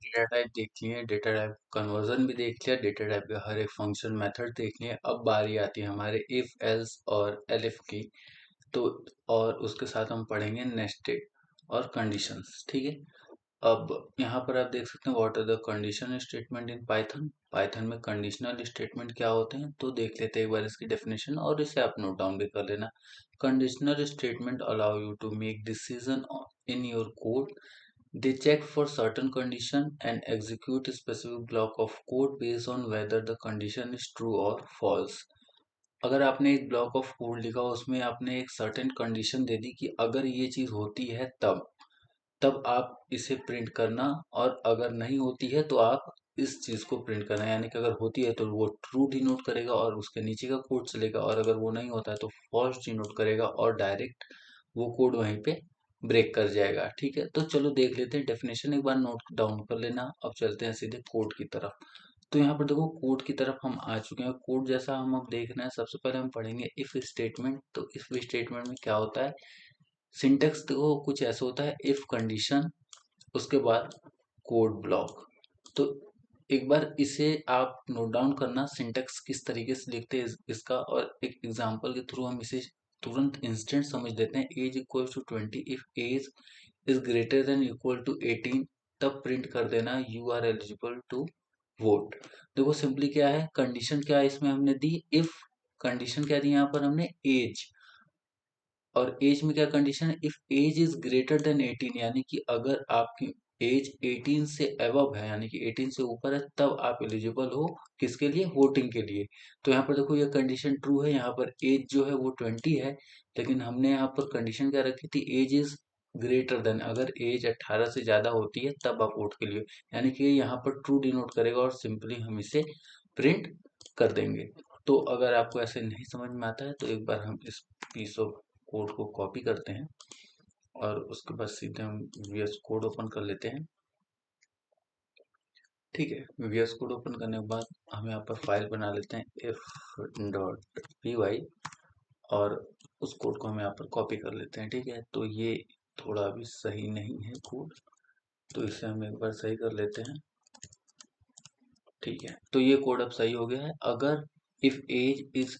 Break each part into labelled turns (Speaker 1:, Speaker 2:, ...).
Speaker 1: Data type देख लिए, data type conversion भी देख लिया, डेटा टाइप के हर एक फंक्शन मेथड देख लिए। अब बारी आती है हमारे इफ एल्स और एलिफ की। तो और उसके साथ हम पढ़ेंगे नेस्टेड और कंडीशंस। ठीक है, अब यहाँ पर आप देख सकते हैं what are the condition statement in Python. Python में कंडीशनल स्टेटमेंट क्या होते हैं तो देख लेते हैं एक बार इसकी डेफिनेशन, और इसे आप नोट डाउन भी कर लेना। Conditional statement allow you to make decision in your code. They check for certain condition and execute a specific block of code based on whether the condition is true or false. अगर आपने एक block of code लिखा उसमें आपने एक certain condition दे दी कि अगर ये चीज होती है तब तब आप इसे प्रिंट करना, और अगर नहीं होती है तो आप इस चीज को प्रिंट करना। यानी कि अगर होती है तो वो ट्रू डिनोट करेगा और उसके नीचे का कोड चलेगा, और अगर वो नहीं होता है तो फॉल्स डिनोट करेगा और डायरेक्ट वो कोड वहीं पे ब्रेक कर जाएगा। ठीक है, तो चलो देख लेते हैं डेफिनेशन, एक बार नोट डाउन कर लेना। अब चलते हैं सीधे कोड की तरफ। तो यहाँ पर देखो कोड की तरफ हम आ चुके हैं। कोड जैसा हम अब देख रहे हैं, सबसे पहले हम पढ़ेंगे इफ स्टेटमेंट। तो इफ स्टेटमेंट में क्या होता है, सिंटेक्स देखो कुछ ऐसा होता है, इफ कंडीशन उसके बाद कोड ब्लॉक। तो एक बार इसे आप नोट डाउन करना, सिंटेक्स किस तरीके से लिखते हैं इसका, और एक एग्जांपल के थ्रू हम इसे तुरंत इंस्टेंट समझ लेते हैं। Age equal to 20, if age is greater than equal to 18 तब प्रिंट कर देना you are eligible to vote. देखो सिंपली क्या है, कंडीशन क्या है इसमें हमने दी, इफ कंडीशन क्या दी यहाँ पर हमने, एज। और एज में क्या कंडीशन है, if age is greater than 18, यानी कि अगर आपकी एज 18 से अबव है, यानी कि 18 से ऊपर है, तब आप एलिजिबल हो किसके लिए, वोटिंग के लिए। तो यहाँ पर देखो ये कंडीशन ट्रू है, यहाँ पर एज जो है वो 20 है, लेकिन हमने यहाँ पर कंडीशन क्या रखी थी, एज इज ग्रेटर देन, अगर एज 18 से ज्यादा होती है तब आप वोट के लिए। यानी कि यहाँ पर ट्रू डिनोट करेगा और सिंपली हम इसे प्रिंट कर देंगे। तो अगर आपको ऐसे नहीं समझ में आता है तो एक बार हम इस पीस ऑफ कोड को कॉपी करते हैं और उसके बाद सीधे हम वीएस कोड ओपन कर लेते हैं। ठीक है, वीएस कोड ओपन करने के बाद हम यहाँ पर फाइल बना लेते हैं if.py, और उस कोड को हम यहाँ पर कॉपी कर लेते हैं। ठीक है, तो ये थोड़ा अभी सही नहीं है कोड, तो इसे हम एक बार सही कर लेते हैं। ठीक है, तो ये कोड अब सही हो गया है। अगर if age is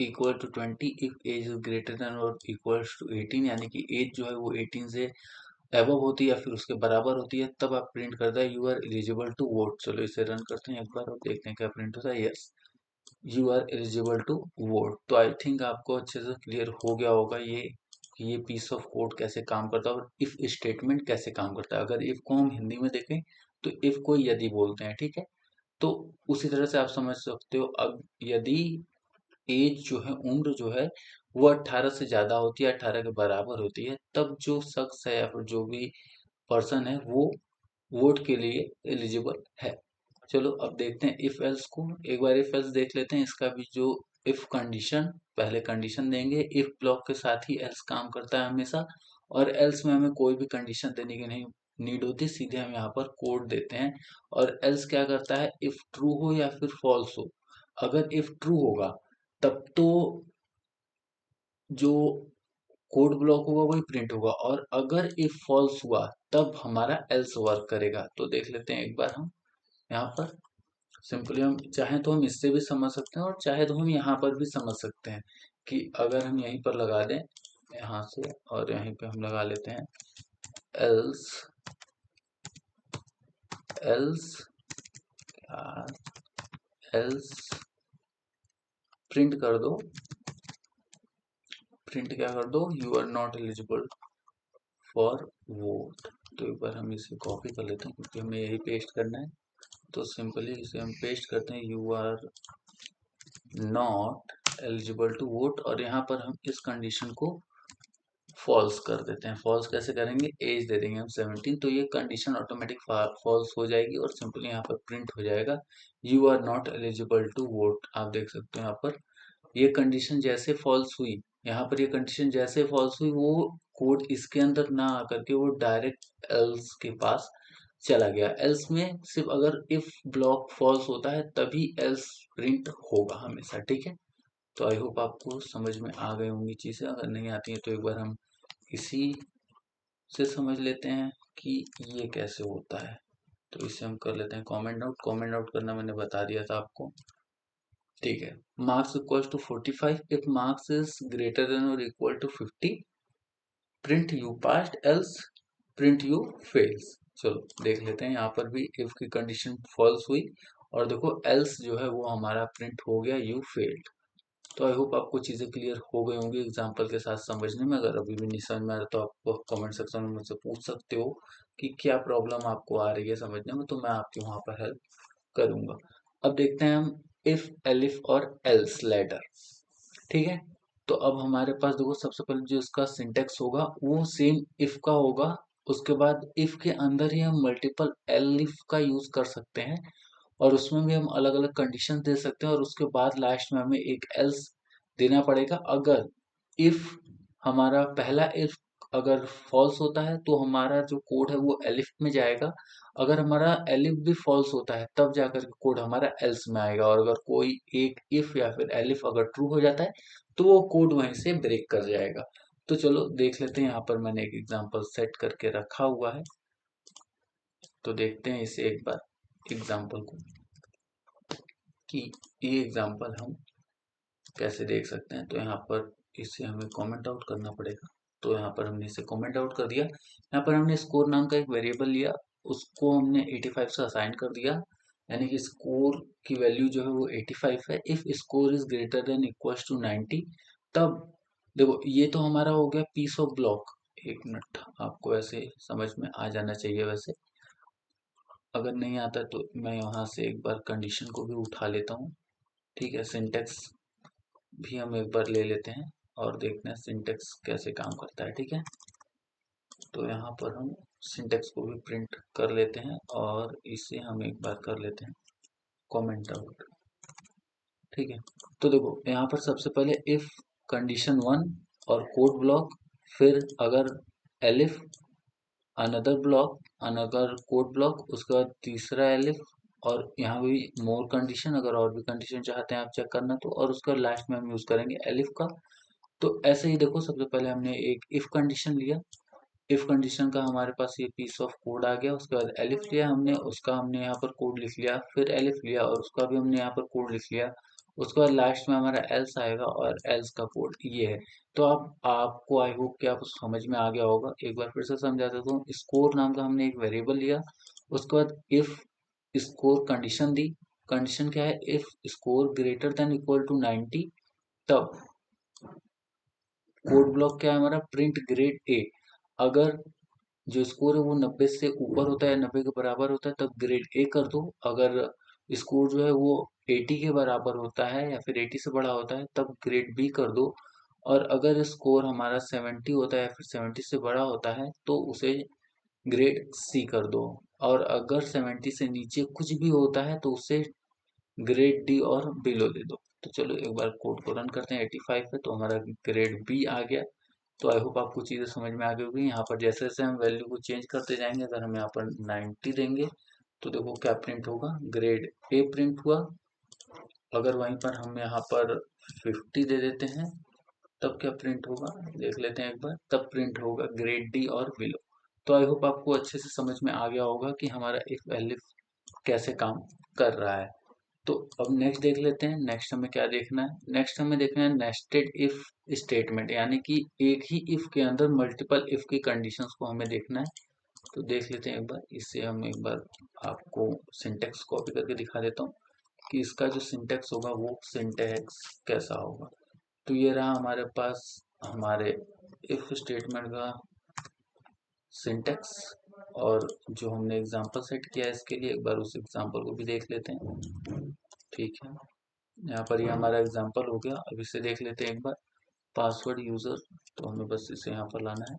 Speaker 1: equal to 20, if age is greater than और इक्वल टू 18, यानी कि एज जो है वो 18 से एबव होती है या फिर उसके बराबर होती है, तब आप प्रिंट करता है you are eligible to vote. चलो इसे रन करते हैं एक बार और देखते हैं क्या प्रिंट होता है। Yes, you are eligible to vote. तो आई थिंक आपको अच्छे से क्लियर हो गया होगा ये कि ये पीस ऑफ कोड कैसे काम करता है और इफ स्टेटमेंट कैसे काम करता है। अगर इफ को हम हिंदी में देखें तो इफ को यदि बोलते हैं। ठीक है, तो उसी तरह से आप समझ सकते हो, अब यदि एज जो है, उम्र जो है वो 18 से ज्यादा होती है, 18 के बराबर होती है, तब जो शख्स है या फिर जो भी पर्सन है वो वोट के लिए एलिजिबल है। चलो अब देखते हैं इफ एल्स को, एक बार इफ एल्स देख लेते हैं। इसका भी जो इफ कंडीशन, पहले कंडीशन देंगे, इफ ब्लॉक के साथ ही एल्स काम करता है हमेशा, और एल्स में हमें कोई भी कंडीशन देने की नहीं नीड होती, सीधे हम यहाँ पर कोड देते हैं। और एल्स क्या करता है, इफ ट्रू हो या फिर फॉल्स हो। अगर इफ ट्रू होगा तब तो जो कोड ब्लॉक होगा वही प्रिंट होगा, और अगर इफ फॉल्स हुआ तब हमारा एल्स वर्क करेगा। तो देख लेते हैं एक बार हम यहाँ पर, सिंपली हम चाहे तो हम इससे भी समझ सकते हैं और चाहे तो हम यहाँ पर भी समझ सकते हैं कि अगर हम यहीं पर लगा दें यहाँ से, और यहीं पे हम लगा लेते हैं एल्स, एल्स एल्स प्रिंट कर दो, प्रिंट क्या कर दो, you are not eligible for vote. तो एक बार हम इसे कॉपी कर लेते हैं क्योंकि हमें यही पेस्ट करना है। तो सिंपली इसे हम पेस्ट करते हैं, you are not eligible to vote, और यहाँ पर हम इस कंडीशन को फॉल्स कर देते हैं। फॉल्स कैसे करेंगे, एज दे देंगे हम 17, तो ये कंडीशन ऑटोमेटिक फॉल्स हो जाएगी और सिंपली यहाँ पर प्रिंट हो जाएगा you are not eligible to vote. आप देख सकते हो यहाँ पर ये कंडीशन जैसे फॉल्स हुई, यहाँ पर ये कंडीशन जैसे फॉल्स हुई, वो कोड इसके अंदर ना आकर के वो डायरेक्ट एल्स के पास चला गया। एल्स में सिर्फ अगर इफ ब्लॉक फॉल्स होता है तभी एल्स प्रिंट होगा हमेशा। ठीक है, तो आई होप आपको समझ में आ गई होंगी चीजें। अगर नहीं आती है तो एक बार हम इसी से समझ लेते हैं कि ये कैसे होता है। तो इसे हम कर लेते हैं कमेंट आउट। कमेंट आउट करना मैंने बता दिया था आपको, ठीक है। Marks equal to 45, if marks is greater than और equal to 50, print you passed else print you fails. चलो देख लेते हैं, यहाँ पर भी इफ की कंडीशन फॉल्स हुई और देखो एल्स जो है वो हमारा प्रिंट हो गया यू फेल्ड। तो आई होप आपको चीज़ें क्लियर हो गई होंगी एग्जाम्पल के साथ समझने में। अगर अभी भी नहीं समझ में आ रहा तो आप कमेंट सेक्शन में मुझसे पूछ सकते हो कि क्या प्रॉब्लम आपको आ रही है समझने में, तो मैं आपकी वहाँ पर हेल्प करूँगा। अब देखते हैं हम इफ एलिफ और एल्स लेटर, ठीक है। तो अब हमारे पास देखो सबसे पहले जो इसका सिंटेक्स होगा वो सेम इफ का होगा। उसके बाद इफ के अंदर ही हम मल्टीपल एलिफ का यूज कर सकते हैं और उसमें भी हम अलग अलग कंडीशन दे सकते हैं और उसके बाद लास्ट में हमें एक एल्स देना पड़ेगा। अगर इफ हमारा पहला इफ अगर फॉल्स होता है तो हमारा जो कोड है वो एलिफ में जाएगा। अगर हमारा एलिफ भी फॉल्स होता है तब जाकर के कोड हमारा एल्स में आएगा। और अगर कोई एक इफ या फिर एलिफ अगर ट्रू हो जाता है तो वो कोड वहीं से ब्रेक कर जाएगा। तो चलो देख लेते हैं, यहाँ पर मैंने एक एग्जांपल सेट करके रखा हुआ है, तो देखते हैं इसे एक बार एग्जांपल को कि ये एग्जांपल हम कैसे देख सकते हैं। तो यहाँ पर इसे हमें कमेंट आउट करना पड़ेगा। तो यहाँ पर हमने इसे कमेंट आउट कर दिया। यहाँ पर हमने स्कोर नाम का एक वेरिएबल लिया, उसको हमने 85 से असाइन कर दिया, यानी कि स्कोर की वैल्यू जो है वो 85 है। If score is greater than equals to 90, तब देखो ये तो हमारा हो गया पीस ऑफ ब्लॉक। एक मिनट, आपको ऐसे समझ में आ जाना चाहिए वैसे, अगर नहीं आता तो मैं यहाँ से एक बार कंडीशन को भी उठा लेता हूँ, ठीक है। सिंटेक्स भी हम एक बार ले लेते हैं और देखते हैं सिंटेक्स कैसे काम करता है, ठीक है। तो यहाँ पर हम सिंटेक्स को भी प्रिंट कर लेते हैं और इसे हम एक बार कर लेते हैं कमेंट आउट, ठीक है। तो देखो यहाँ पर सबसे पहले इफ कंडीशन 1 और कोड ब्लॉक, फिर अगर elif another block another code block, उसके बाद तीसरा एलिफ और यहाँ भी मोर कंडीशन, अगर और भी कंडीशन चाहते हैं आप चेक करना तो, और उसका लास्ट में हम यूज करेंगे एलिफ का। तो ऐसे ही देखो सबसे पहले हमने एक इफ कंडीशन लिया, इफ कंडीशन का हमारे पास ये पीस ऑफ कोड आ गया, उसके बाद एलिफ लिया हमने, उसका हमने यहाँ पर कोड लिख लिया, फिर एलिफ लिया और उसका भी हमने यहाँ पर कोड लिख लिया। उसके बाद लास्ट में हमारा एल्स आएगा और एल्स का कोड ये है। तो आप आपको आई होप कि आपको समझ में आ गया होगा। एक बार फिर से समझा देता हूँ। स्कोर नाम का हमने एक वेरिएबल लिया, उसके बाद इफ स्कोर कंडीशन दी। कंडीशन क्या है, if score greater than equal to 90, तब कोड ब्लॉक क्या है हमारा, प्रिंट ग्रेड ए। अगर जो स्कोर है वो 90 से ऊपर होता है, 90 के बराबर होता है, तब ग्रेड ए कर दो। अगर स्कोर जो है वो 80 के बराबर होता है या फिर 80 से बड़ा होता है तब ग्रेड बी कर दो। और अगर स्कोर हमारा 70 होता है या फिर 70 से बड़ा होता है तो उसे ग्रेड सी कर दो। और अगर 70 से नीचे कुछ भी होता है तो उसे ग्रेड डी और बिलो दे दो। तो चलो एक बार कोड को रन करते हैं। 85 है तो हमारा ग्रेड बी आ गया। तो आई होप आपको चीज़ें समझ में आ गई होगी। यहाँ पर जैसे जैसे हम वैल्यू को चेंज करते जाएंगे, अगर हम यहाँ पर 90 देंगे तो देखो क्या प्रिंट होगा, ग्रेड ए प्रिंट हुआ। अगर वहीं पर हम यहाँ पर 50 दे देते हैं तब क्या प्रिंट होगा, देख लेते हैं एक बार, तब प्रिंट होगा ग्रेड डी और बिलो। तो आई होप आपको अच्छे से समझ में आ गया होगा कि हमारा इफ एलिफ कैसे काम कर रहा है। तो अब नेक्स्ट देख लेते हैं। नेक्स्ट हमें क्या देखना है, नेक्स्ट हमें देखना है नेस्टेड इफ स्टेटमेंट, यानी कि एक ही इफ के अंदर मल्टीपल इफ की कंडीशंस को हमें देखना है। तो देख लेते हैं एक बार, इससे हम एक बार आपको सिंटेक्स कॉपी करके दिखा देता हूँ कि इसका जो सिंटेक्स होगा वो सिंटेक्स कैसा होगा। तो ये रहा हमारे पास हमारे इफ स्टेटमेंट का सिंटेक्स। और जो हमने एग्जांपल सेट किया है इसके लिए, एक बार उस एग्जांपल को भी देख लेते हैं, ठीक है। यहाँ पर ये हमारा एग्जांपल हो गया। अब इसे देख लेते हैं एक बार, पासवर्ड यूजर, तो हमें बस इसे यहाँ पर लाना है,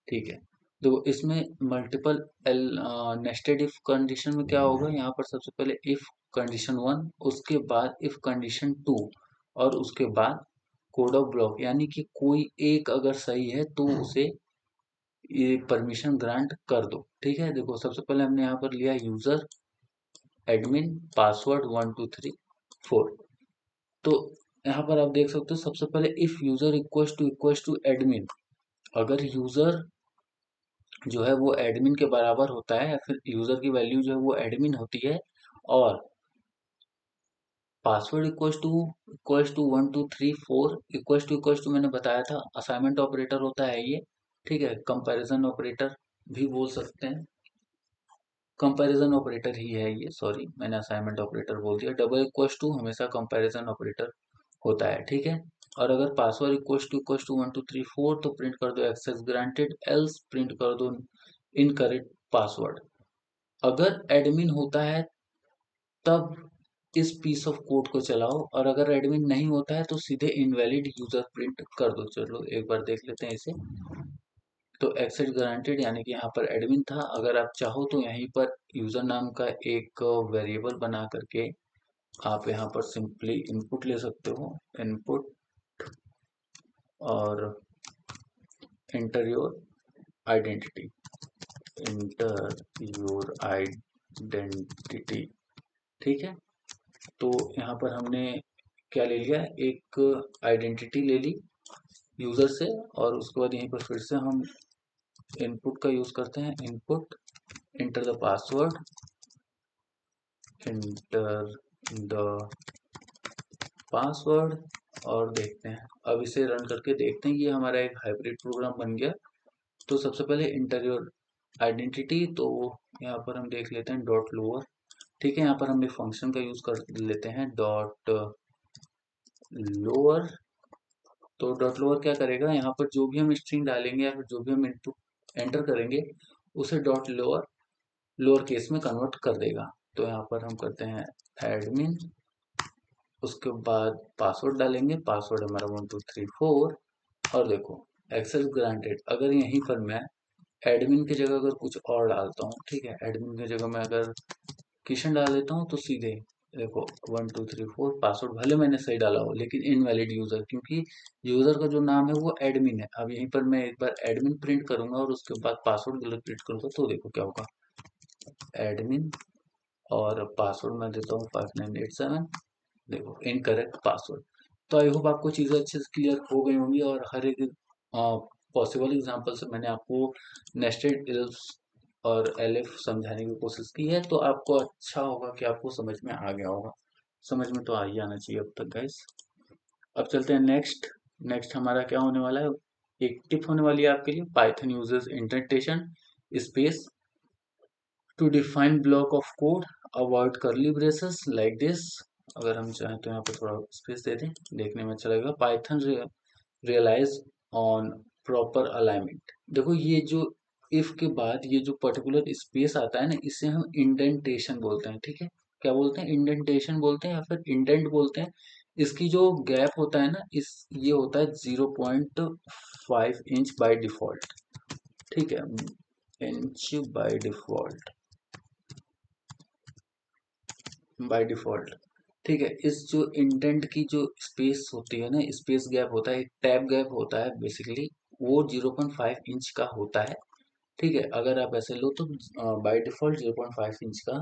Speaker 1: ठीक है। देखो इसमें मल्टीपल नेस्टेड इफ कंडीशन में क्या होगा, यहाँ पर सबसे पहले इफ कंडीशन 1, उसके बाद इफ कंडीशन 2 और उसके बाद कोड ऑफ ब्लॉक, यानी कि कोई एक अगर सही है तो उसे ये परमिशन ग्रांट कर दो, ठीक है। देखो सबसे पहले हमने यहाँ पर लिया यूजर एडमिन पासवर्ड 1234। तो यहाँ पर आप देख सकते हो सबसे पहले if user equals to admin, अगर यूजर जो है वो एडमिन के बराबर होता है, या फिर यूजर की वैल्यू जो है वो एडमिन होती है, और password equals to 1 2 3 4 equals to मैंने बताया था असाइनमेंट ऑपरेटर होता है ये। ठीक है, कंपैरिजन ऑपरेटर भी बोल सकते हैं, कंपैरिजन ऑपरेटर ही है ये, सॉरी मैंने असाइनमेंट ऑपरेटर बोल दिया। डबल इक्वल्स टू हमेशा कंपैरिजन ऑपरेटर होता है, ठीक है। और अगर पासवर्ड इक्वल्स टू 1 2 3 4 तो प्रिंट कर दो एक्सेस ग्रांटेड, एल्स प्रिंट कर दो इनकरेक्ट पासवर्ड। अगर एडमिन होता है तब इस पीस ऑफ कोड को चलाओ, और अगर एडमिन नहीं होता है तो सीधे इनवैलिड यूजर प्रिंट कर दो। चलो एक बार देख लेते हैं इसे। तो एक्सेस ग्रांटेड यानी कि यहाँ पर एडमिन था, अगर आप चाहो तो यहीं पर यूजर नाम का एक वेरिएबल बना करके आप यहाँ पर सिंपली इनपुट ले सकते हो, इनपुट, और inter your identity, inter your identity, ठीक है। तो यहाँ पर हमने क्या ले लिया, एक आइडेंटिटी ले ली यूजर से, और उसके बाद यहीं पर फिर से हम इनपुट का यूज करते हैं, input, enter the password, enter the password, और देखते हैं। अब इसे रन करके देखते हैं, ये हमारा एक हाइब्रिड प्रोग्राम बन गया। तो सबसे पहले इंटर योर आइडेंटिटी, तो यहाँ पर हम देख लेते हैं डॉट लोअर, ठीक है। यहाँ पर हम एक फंक्शन का यूज कर लेते हैं डॉट लोअर। तो डॉट लोअर क्या करेगा, यहाँ पर जो भी हम स्ट्रिंग डालेंगे या फिर जो भी हम इनपुट एंटर करेंगे उसे डॉट लोअर लोअर केस में कन्वर्ट कर देगा। तो यहाँ पर हम करते हैं एडमिन, उसके बाद पासवर्ड डालेंगे, पासवर्ड हमारा 1 2 3 4, और देखो एक्सेस ग्रांटेड। अगर यहीं पर मैं एडमिन की जगह अगर कुछ और डालता हूँ, ठीक है, एडमिन की जगह मैं अगर किशन डाल देता हूँ, तो सीधे देखो 1 2 3 4 पासवर्ड भले मैंने सही डाला हो लेकिन इनवैलिड यूजर, क्योंकि यूजर का जो नाम है वो एडमिन है। अब यहीं पर मैं एक बार एडमिन प्रिंट करूंगा और उसके बाद पासवर्ड गलत प्रिंट करूंगा, तो देखो क्या होगा, एडमिन, और पासवर्ड मैं देता हूँ 5987, देखो इनकरेक्ट पासवर्ड। तो आई होप आपको चीज़ें अच्छे से क्लियर हो गई होंगी, और हर एक पॉसिबल एग्जांपल से मैंने आपको नेस्टेड इल्स और एलिफ समझाने की कोशिश की है, तो आपको अच्छा होगा कि आपको समझ में आ गया होगा। समझ में तो आ ही आना चाहिए अब तक गाइस। अब चलते हैं नेक्स्ट। नेक्स्ट हमारा क्या होने वाला है, एक टिप होने वाली है आपके लिए, Python uses indentation space to define block of code, avoid curly braces like this. अगर हम चाहें तो यहाँ पे थोड़ा स्पेस दे दें, देखने में अच्छा लगेगा। Python realise on proper alignment. देखो ये जो इफ के बाद ये जो पर्टिकुलर स्पेस आता है ना, इसे हम इंडेंटेशन बोलते हैं, ठीक है। क्या बोलते हैं, इंडेंटेशन बोलते हैं या फिर इंडेंट बोलते हैं। इसकी जो गैप होता है ना, इस ये होता है 0.5 इंच बाय डिफॉल्ट, ठीक है, inch by default, by default, ठीक है। इस जो इंडेंट की जो स्पेस होती है ना, स्पेस गैप होता है, एक टैब गैप होता है बेसिकली, वो 0.5 इंच का होता है, ठीक है। अगर आप ऐसे लो तो बाय डिफॉल्ट 0.5 इंच का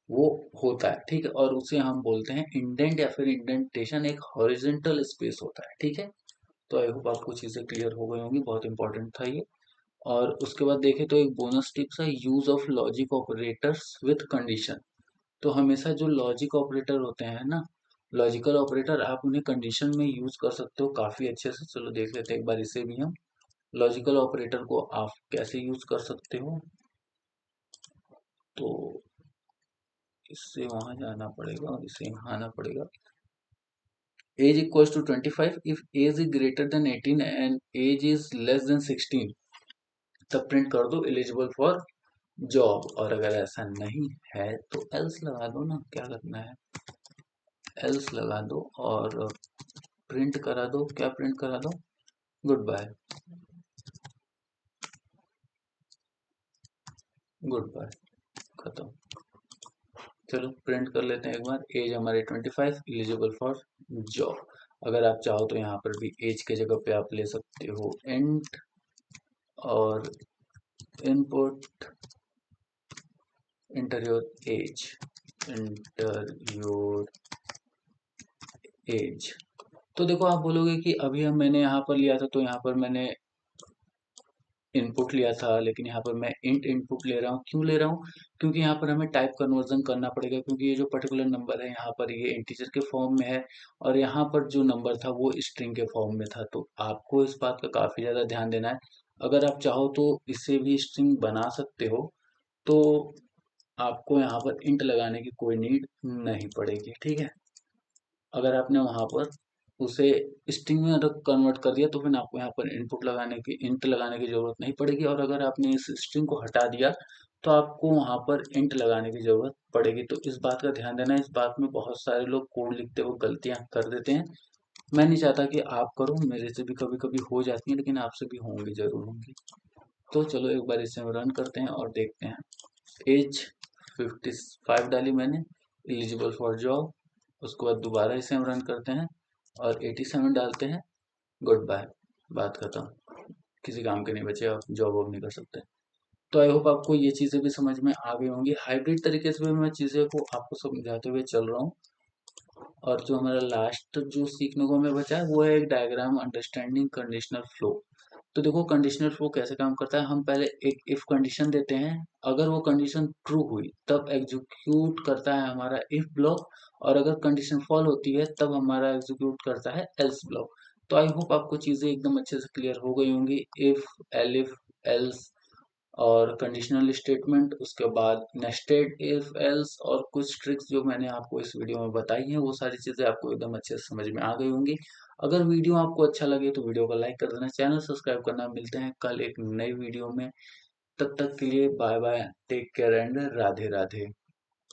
Speaker 1: वो होता है, ठीक है। और उसे हम बोलते हैं इंडेंट या फिर इंडेंटेशन, एक हॉरिजेंटल स्पेस होता है, ठीक है। तो आई होप आपको चीजें क्लियर हो गई होंगी, बहुत इंपॉर्टेंट था ये। और उसके बाद देखें तो एक बोनस टिप्स है, use of logic operators with condition. तो हमेशा जो लॉजिक ऑपरेटर होते हैं ना, लॉजिकल ऑपरेटर, आप उन्हें कंडीशन में यूज कर सकते हो काफी अच्छे से। चलो देख लेते हैं एक बार इसे भी हम, लॉजिकल ऑपरेटर को आप कैसे यूज कर सकते हो। तो इससे वहां जाना पड़ेगा और इसे यहाँ आना पड़ेगा। Age equals to 25, if age is greater than 18 and age is less than 16, तब प्रिंट कर दो एलिजिबल फॉर जॉब। और अगर ऐसा नहीं है तो एल्स लगा दो ना, क्या करना है, एल्स लगा दो और प्रिंट करा दो। क्या प्रिंट करा दो, गुड बाय, गुड बाय, खत्म। चलो प्रिंट कर लेते हैं एक बार, एज हमारी 25, एलिजिबल फॉर जॉब। अगर आप चाहो तो यहाँ पर भी एज के जगह पे आप ले सकते हो इंट, और input, inter your age, inter your age. तो देखो आप बोलोगे कि अभी हम मैंने यहाँ पर लिया था तो यहाँ पर मैंने इनपुट लिया था, लेकिन यहाँ पर मैं इंट इनपुट ले रहा हूँ। क्यों ले रहा हूँ? क्योंकि यहाँ पर हमें टाइप कन्वर्जन करना पड़ेगा, क्योंकि ये जो पर्टिकुलर नंबर है यहाँ पर ये इंटीजर के फॉर्म में है और यहाँ पर जो नंबर था वो स्ट्रिंग के फॉर्म में था। तो आपको इस बात का काफ़ी ज़्यादा ध्यान देना है। अगर आप चाहो तो इसे भी स्ट्रिंग बना सकते हो, तो आपको यहाँ पर इंट लगाने की कोई नीड नहीं पड़ेगी, ठीक है। अगर आपने वहाँ पर उसे स्ट्रिंग में अगर कन्वर्ट कर दिया तो फिर आपको यहाँ पर इनपुट लगाने की इंट लगाने की ज़रूरत नहीं पड़ेगी, और अगर आपने इस स्ट्रिंग को हटा दिया तो आपको वहाँ पर इंट लगाने की ज़रूरत पड़ेगी। तो इस बात का ध्यान देना, इस बात में बहुत सारे लोग कोड लिखते हुए गलतियाँ कर देते हैं। मैं नहीं चाहता कि आप करो, मेरे से भी कभी कभी हो जाती है, लेकिन आपसे भी होंगी, जरूर होंगी। तो चलो एक बार इसे रन करते हैं और देखते हैं। एज 55 डाली मैंने, एलिजिबल फॉर जॉब। उसके बाद दोबारा इसे हम रन करते हैं और 87 डालते हैं। गुड बाय, बात खत्म। किसी काम के नहीं बचे, आप जॉब वॉब नहीं कर सकते। तो आई होप आपको ये चीज़ें भी समझ में आ गई होंगी। हाइब्रिड तरीके से भी मैं चीज़ें को आपको समझाते हुए चल रहा हूँ। और जो हमारा लास्ट जो सीखने को हमें बचा है वो है एक डायग्राम अंडरस्टैंडिंग कंडीशनल फ्लो। तो देखो कंडीशनल फ्लो कैसे काम करता है। हम पहले एक इफ कंडीशन देते हैं, अगर वो कंडीशन ट्रू हुई तब एग्जीक्यूट करता है हमारा इफ ब्लॉक, और अगर कंडीशन फॉल होती है तब हमारा एग्जीक्यूट करता है एल्स ब्लॉक। तो आई होप आपको चीज़ें एकदम अच्छे से क्लियर हो गई होंगी। इफ, एलिफ, एल्स और कंडीशनल स्टेटमेंट, उसके बाद नेस्टेड इफ एल्स, और कुछ ट्रिक्स जो मैंने आपको इस वीडियो में बताई हैं वो सारी चीज़ें आपको एकदम अच्छे से समझ में आ गई होंगी। अगर वीडियो आपको अच्छा लगे तो वीडियो को लाइक कर देना, चैनल सब्सक्राइब करना। मिलते हैं कल एक नई वीडियो में, तब तक के लिए bye bye, take care and Radhe Radhe.